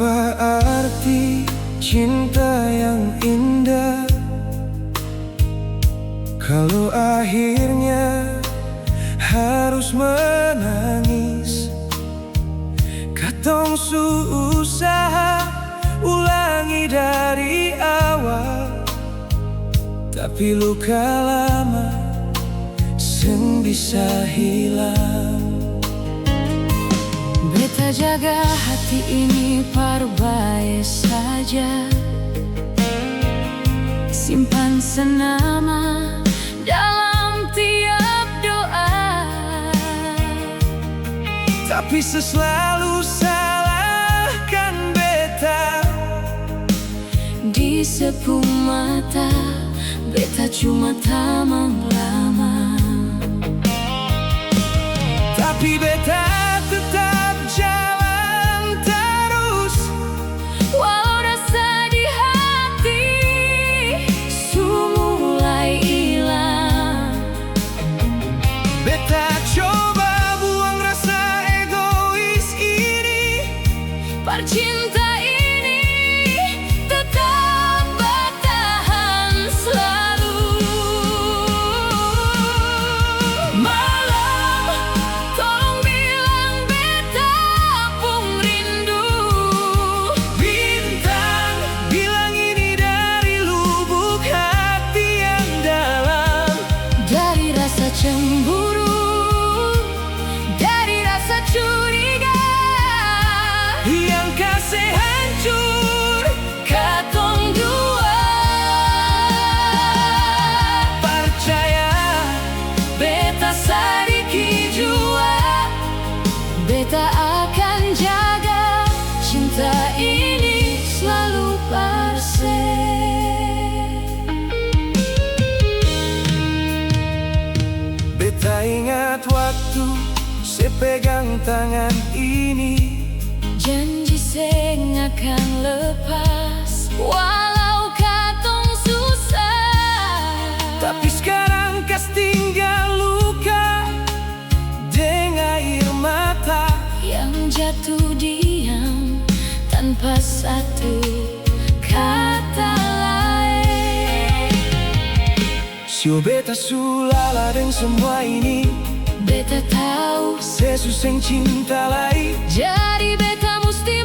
Apa arti cinta yang indah kalau akhirnya harus menangis? Katong usaha ulangi dari awal, tapi luka lama sen bisa hilang. Beta jaga hati ini parbae saja, simpan senama dalam tiap doa. Tapi selalu salahkan beta, di sepung mata beta cuma tamang lama. tapi beta tetap jalan terus, walau rasa di hati su mulai hilang. beta coba buang rasa egois ini. Percinta ini tetap bertahan selalu. Malam, tolong bilang beta pun rindu. Bintang, bilang ini dari lubuk hati yang dalam. Dari rasa cemburu, dari rasa curiga Yang kasih hancur katong dua. percaya, Beta sadiki jua, beta akan jaga cinta ini selalu parse. beta ingat waktu sepegang tangan ini. Janji seng akan lepas walau katong susah. Tapi sekarang kas tinggal luka dengan air mata. Yang jatuh diam tanpa satu kata lain. Sio beta sulala dan semua ini. Beta tahu, Sesuseng cinta lain. jadi beta mesti